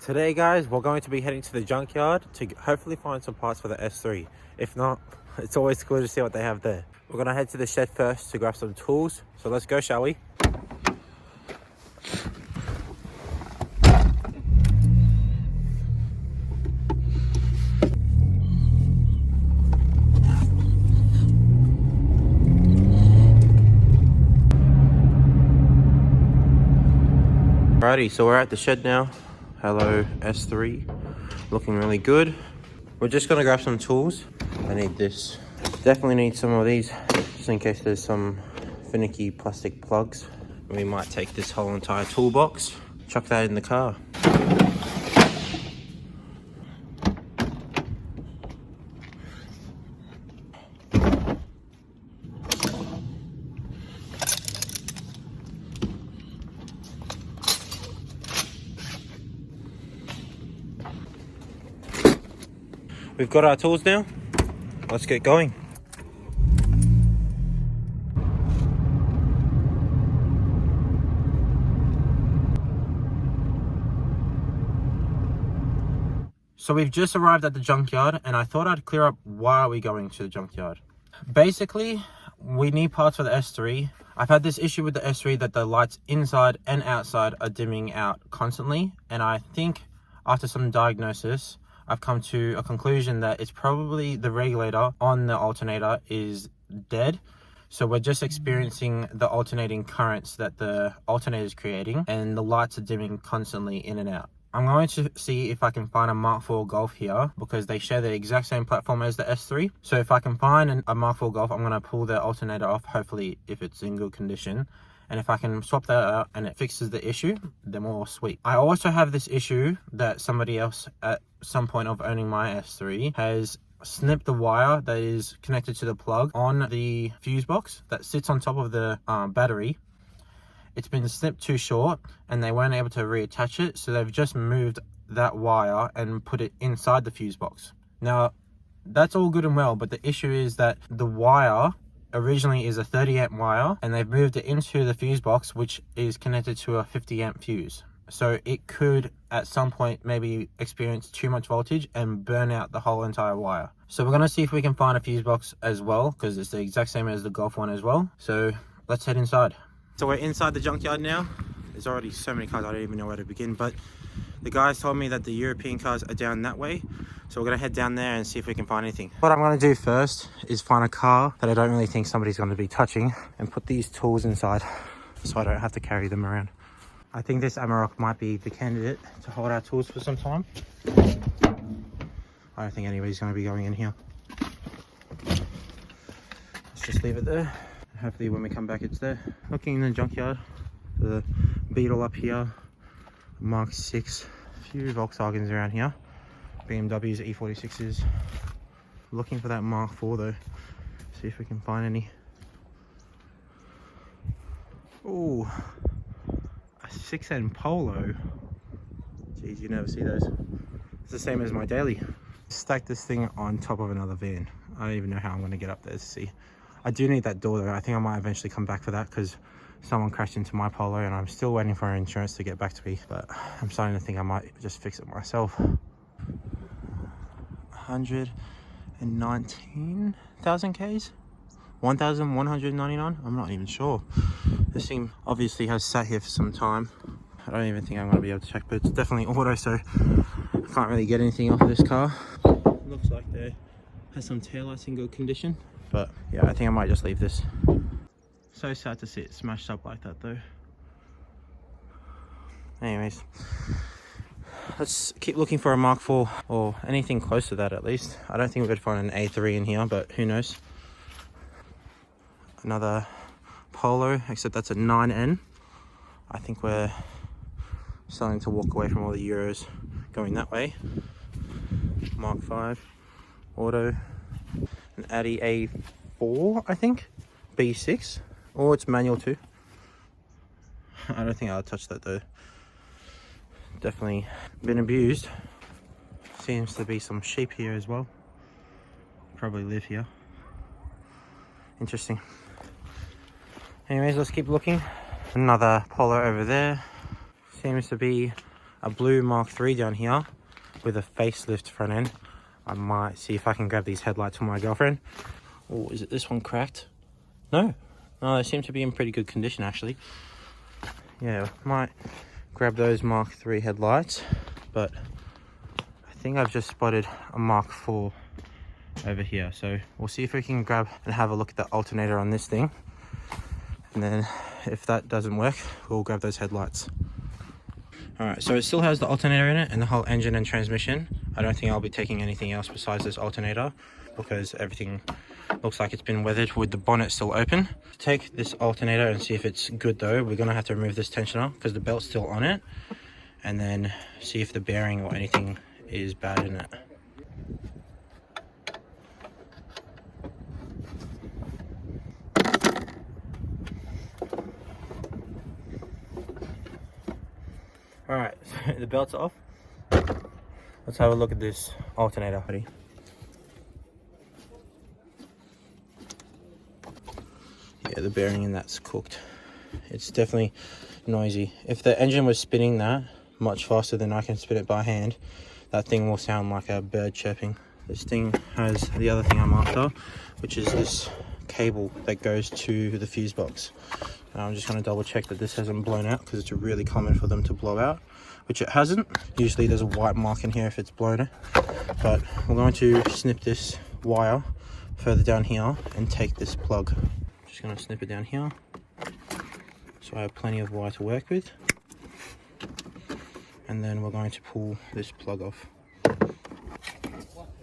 Today guys, we're going to be heading to the junkyard to hopefully find some parts for the S3. If not, it's always cool to see what they have there. We're going to head to the shed first to grab some tools. So let's go, shall we? Alrighty, so we're at the shed now. Hello S3, looking really good. We're just gonna grab some tools. I need this. Definitely need some of these, just in case there's some finicky plastic plugs. We might take this whole entire toolbox, chuck that in the car. We've got our tools now. Let's get going. So we've just arrived at the junkyard, and I thought I'd clear up why are we going to the junkyard. Basically, we need parts for the S3. I've had this issue with the S3 that the lights inside and outside are dimming out constantly, and I think after some diagnosis, I've come to a conclusion that it's probably the regulator on the alternator is dead. So we're just experiencing the alternating currents that the alternator is creating, and the lights are dimming constantly in and out. I'm going to see if I can find a Mk3 Golf here, because they share the exact same platform as the S3. So if I can find a Mk3 Golf, I'm going to pull the alternator off, hopefully if it's in good condition. And if I can swap that out and it fixes the issue, then we're all sweet. I also have this issue that somebody else at some point of owning my S3 has snipped the wire that is connected to the plug on the fuse box that sits on top of the battery. It's been snipped too short and they weren't able to reattach it, so they've just moved that wire and put it inside the fuse box. Now, that's all good and well, but the issue is that the wire originally is a 30 amp wire and they've moved it into the fuse box, which is connected to a 50 amp fuse. So it could at some point maybe experience too much voltage and burn out the whole entire wire. So we're going to see if we can find a fuse box as well, because it's the exact same as the Golf one as well. So let's head inside. So we're inside the junkyard now. There's already so many cars, I don't even know where to begin, but the guys told me that the European cars are down that way. So we're gonna head down there and see if we can find anything. What I'm gonna do first is find a car that I don't really think somebody's gonna be touching and put these tools inside so I don't have to carry them around. I think this Amarok might be the candidate to hold our tools for some time. I don't think anybody's gonna be going in here. Let's just leave it there. Hopefully when we come back it's there. Looking in the junkyard, the Beetle up here, Mk3, a few Volkswagens around here, BMWs, E46s. Looking for that Mk3 though, see if we can find any. Ooh, a 6N Polo. Jeez, you never see those. It's the same as my daily. Stack this thing on top of another van. I don't even know how I'm gonna get up there to see. I do need that door though. I think I might eventually come back for that because someone crashed into my Polo and I'm still waiting for insurance to get back to me. But I'm starting to think I might just fix it myself. 119,000 Ks? 1,199? I'm not even sure. This thing obviously has sat here for some time. I don't even think I'm going to be able to check, but it's definitely auto, so I can't really get anything off of this car. Looks like it has some taillights in good condition. But yeah, I think I might just leave this. So sad to see it smashed up like that though. Anyways, let's keep looking for a Mk3 or anything close to that at least. I don't think we could find an A3 in here, but who knows. Another Polo, except that's a 9N. I think we're starting to walk away from all the Euros going that way. Mk5, auto. An Audi A4, I think, B6, or it's manual too. I don't think I'll touch that though. Definitely been abused. Seems to be some sheep here as well. Probably live here. Interesting. Anyways, let's keep looking. Another Polo over there. Seems to be a blue Mark 3 down here with a facelift front end. I might see if I can grab these headlights for my girlfriend. Oh, is it this one cracked? No, they seem to be in pretty good condition actually. Yeah, might grab those Mark 3 headlights, but I think I've just spotted a Mark 4 over here, so we'll see if we can grab and have a look at the alternator on this thing, and then if that doesn't work, we'll grab those headlights. All right, so it still has the alternator in it and the whole engine and transmission. I don't think I'll be taking anything else besides this alternator because everything looks like it's been weathered with the bonnet still open. To take this alternator and see if it's good though, we're gonna have to remove this tensioner because the belt's still on it, and then see if the bearing or anything is bad in it. All right, so the belt's off. Let's have a look at this alternator. Ready? Yeah, the bearing in that's cooked. It's definitely noisy. If the engine was spinning that much faster than I can spin it by hand, that thing will sound like a bird chirping. This thing has the other thing I'm after, which is this cable that goes to the fuse box. I'm just going to double check that this hasn't blown out because it's really common for them to blow out, which it hasn't. Usually there's a white mark in here if it's blown, but we're going to snip this wire further down here and take this plug. Just going to snip it down here so I have plenty of wire to work with, and then we're going to pull this plug off.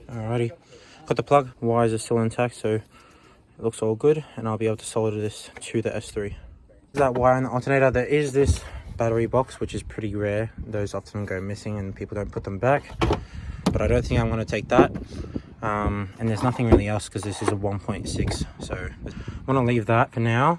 Alrighty, got the plug. Wires are still intact, so it looks all good, and I'll be able to solder this to the S3. That wire in the alternator, there is this battery box, which is pretty rare. Those often go missing and people don't put them back, but I don't think I'm going to take that. And there's nothing really else because this is a 1.6, so I'm going to leave that for now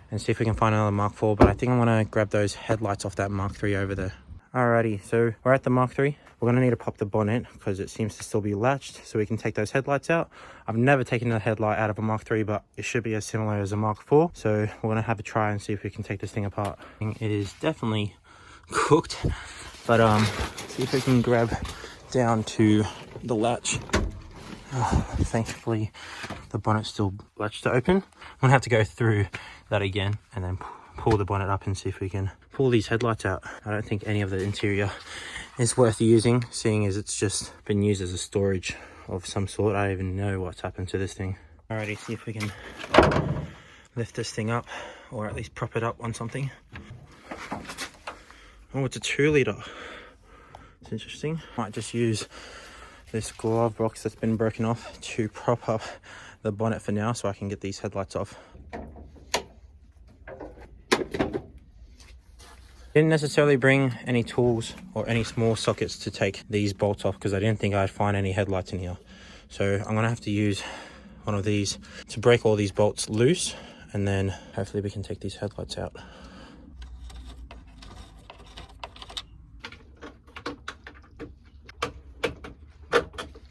and see if we can find another Mark 4, but I think I'm going to grab those headlights off that Mark 3 over there. Alrighty, so we're at the Mark 3. We're going to need to pop the bonnet because it seems to still be latched, so we can take those headlights out. I've never taken a headlight out of a Mark 3, but it should be as similar as a Mark 4. So we're going to have a try and see if we can take this thing apart. It is definitely cooked, but see if we can grab down to the latch. Thankfully, the bonnet's still latched to open. I'm going to have to go through that again and then pull the bonnet up and see if we can pull these headlights out. I don't think any of the interior is worth using, seeing as it's just been used as a storage of some sort. I don't even know what's happened to this thing. Alrighty, see if we can lift this thing up, or at least prop it up on something. Oh, it's a 2 litre. It's interesting. Might just use this glove box that's been broken off to prop up the bonnet for now so I can get these headlights off. Didn't necessarily bring any tools or any small sockets to take these bolts off because I didn't think I'd find any headlights in here. So I'm gonna have to use one of these to break all these bolts loose, and then hopefully we can take these headlights out.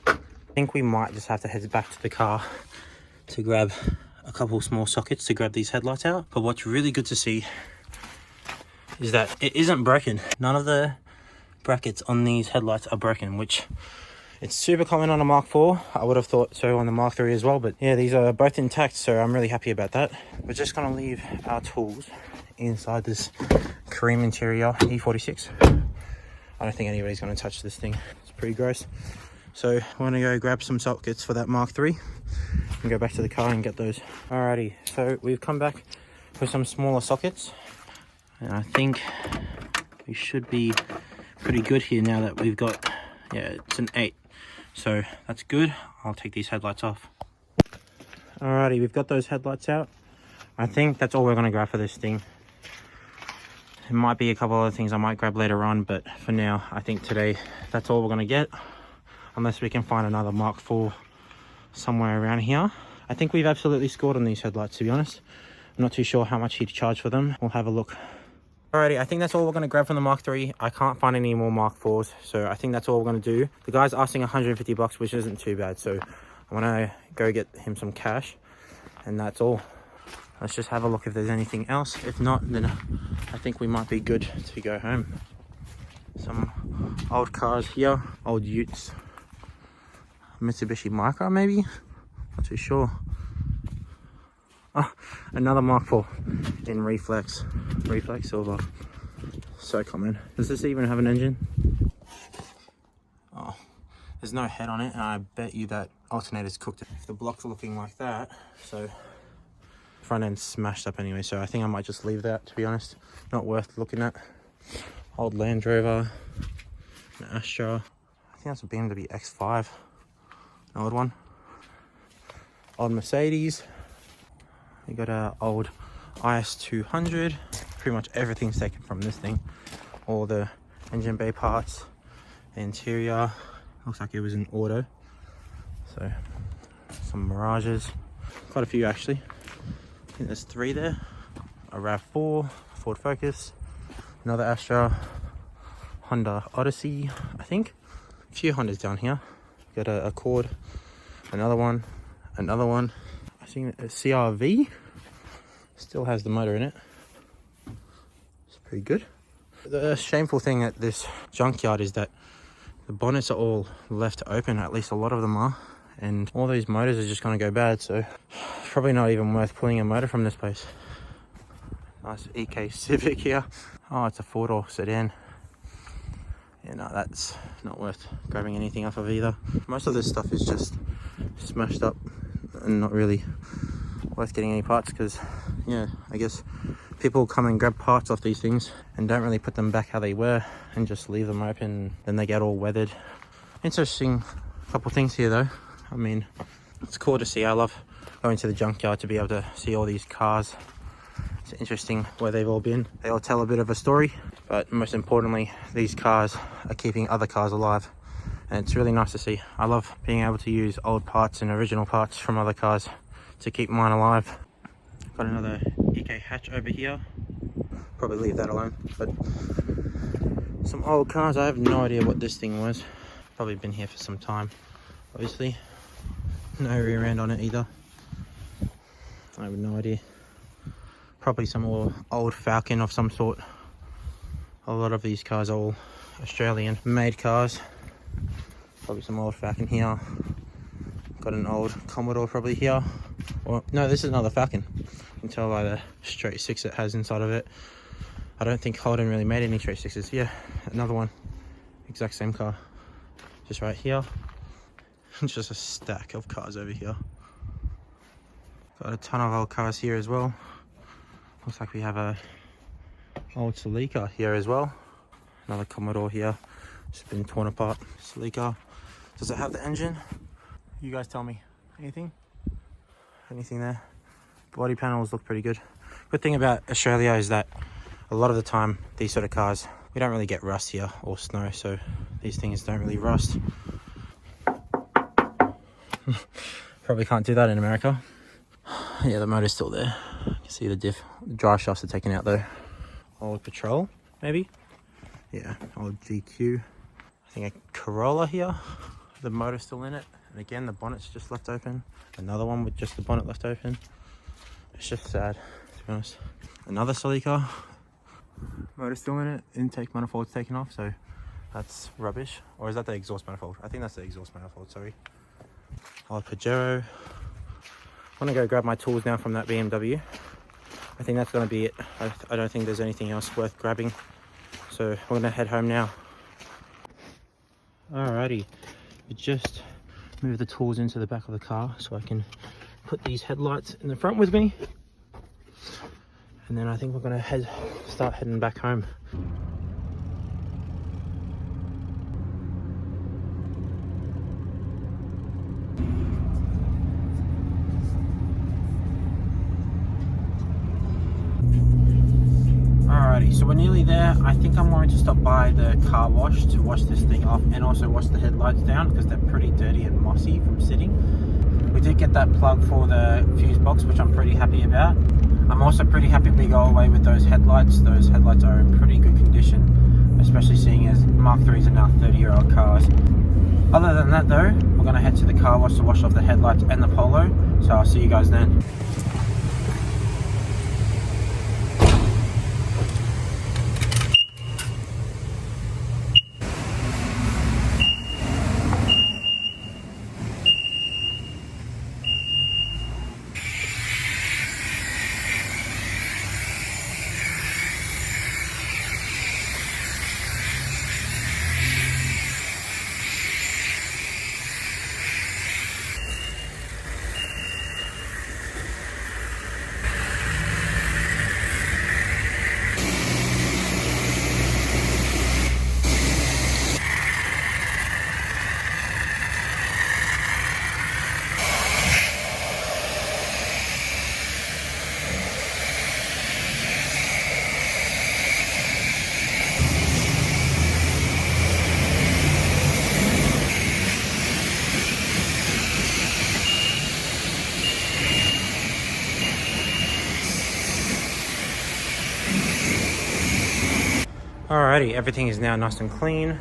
I think we might just have to head back to the car to grab a couple small sockets to grab these headlights out. But what's really good to see is that it isn't broken. None of the brackets on these headlights are broken, which it's super common on a Mark 4. I would have thought so on the Mark 3 as well, but yeah, these are both intact, so I'm really happy about that. We're just gonna leave our tools inside this cream interior E46. I don't think anybody's gonna touch this thing. It's pretty gross. So we're gonna go grab some sockets for that Mark 3 and go back to the car and get those. Alrighty, so we've come back with some smaller sockets, and I think we should be pretty good here now that we've got, yeah, it's an 8. So that's good. I'll take these headlights off. Alrighty, we've got those headlights out. I think that's all we're gonna grab for this thing. There might be a couple other things I might grab later on, but for now, I think today that's all we're gonna get. Unless we can find another Mark 4 somewhere around here. I think we've absolutely scored on these headlights, to be honest. I'm not too sure how much he'd charge for them. We'll have a look. Alrighty, I think that's all we're going to grab from the Mark 3. I can't find any more Mark 4s, so I think that's all we're going to do. The guy's asking 150 bucks, which isn't too bad, so I'm going to go get him some cash, and that's all. Let's just have a look if there's anything else. If not, then I think we might be good to go home. Some old cars here, old utes. Mitsubishi Micra maybe? Not too sure. Oh, another Mark IV in reflex silver. So common. Does this even have an engine? Oh, there's no head on it, and I bet you that alternator's cooked it. If the blocks are looking like that, so front end's smashed up anyway, so I think I might just leave that, to be honest. Not worth looking at. Old Land Rover, an Astra. I think that's a BMW X5, an old one. Old Mercedes. We got a old IS200. Pretty much everything's taken from this thing. All the engine bay parts, the interior. Looks like it was an auto. So some Mirages, quite a few actually. I think there's 3 there. A RAV4, Ford Focus, another Astra, Honda Odyssey, I think. A few Hondas down here. Got a Accord, another one. I think a CRV. Still has the motor in it. It's pretty good. The shameful thing at this junkyard is that the bonnets are all left open, at least a lot of them are. And all these motors are just going to go bad, so probably not even worth pulling a motor from this place. Nice EK Civic here. Oh, it's a 4-door sedan. Yeah, no, that's not worth grabbing anything off of either. Most of this stuff is just smashed up and not really worth getting any parts, because, yeah, I guess people come and grab parts off these things and don't really put them back how they were and just leave them open, then they get all weathered. Interesting couple things here though. I mean, it's cool to see. I love going to the junkyard to be able to see all these cars. It's interesting where they've all been. They all tell a bit of a story, but most importantly, these cars are keeping other cars alive, and it's really nice to see. I love being able to use old parts and original parts from other cars to keep mine alive. Got another EK hatch over here. Probably leave that alone, but some old cars. I have no idea what this thing was. Probably been here for some time, obviously. No rear end on it either. I have no idea. Probably some old Falcon of some sort. A lot of these cars are all Australian made cars. Probably some old Falcon here. Got an old Commodore probably here. Or no, this is another Falcon. You can tell by the straight 6 it has inside of it. I don't think Holden really made any straight 6s. Yeah, another one. Exact same car. Just right here. Just a stack of cars over here. Got a ton of old cars here as well. Looks like we have a old Celica here as well. Another Commodore here. Just been torn apart. Celica. Does it have the engine? You guys tell me. Anything? Anything there? Body panels look pretty good. Good thing about Australia is that a lot of the time these sort of cars, we don't really get rust here or snow, so these things don't really rust. Probably can't do that in America. Yeah, the motor's still there. You can see the diff. The drive shafts are taken out though. Old Patrol, maybe? Yeah, old GQ. I think a Corolla here. The motor's still in it. And again, the bonnet's just left open. Another one with just the bonnet left open. It's just sad, to be honest. Another Celica. Motor's still in it. Intake manifold's taken off, so that's rubbish. Or is that the exhaust manifold? I think that's the exhaust manifold, sorry. Old Pajero. I'm gonna go grab my tools now from that BMW. I think that's gonna be it. I don't think there's anything else worth grabbing. So we're gonna head home now. Alrighty, we just moved the tools into the back of the car so I can put these headlights in the front with me. And then I think we're gonna start heading back home. Alrighty, so we're nearly there. I think I'm going to stop by the car wash to wash this thing off and also wash the headlights down because they're pretty dirty and mossy from sitting. We did get that plug for the fuse box, which I'm pretty happy about. I'm also pretty happy we go away with those headlights. Those headlights are in pretty good condition, especially seeing as Mark 3s are now 30-year-old cars. Other than that though, we're going to head to the car wash to wash off the headlights and the Polo, so I'll see you guys then. Alrighty, everything is now nice and clean.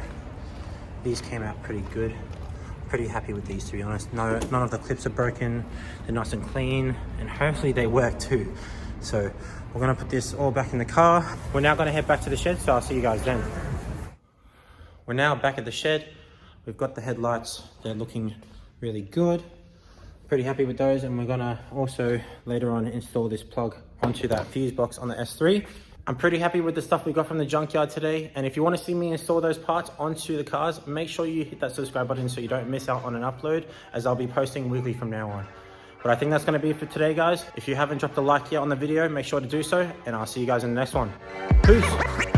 These came out pretty good. Pretty happy with these, to be honest. No, none of the clips are broken. They're nice and clean, and hopefully they work too. So we're gonna put this all back in the car. We're now gonna head back to the shed, so I'll see you guys then. We're now back at the shed. We've got the headlights. They're looking really good. Pretty happy with those, and we're gonna also later on install this plug onto that fuse box on the S3. I'm pretty happy with the stuff we got from the junkyard today, and if you want to see me install those parts onto the cars, make sure you hit that subscribe button so you don't miss out on an upload, as I'll be posting weekly from now on. But I think that's going to be it for today, guys. If you haven't dropped a like yet on the video, make sure to do so, and I'll see you guys in the next one. Peace!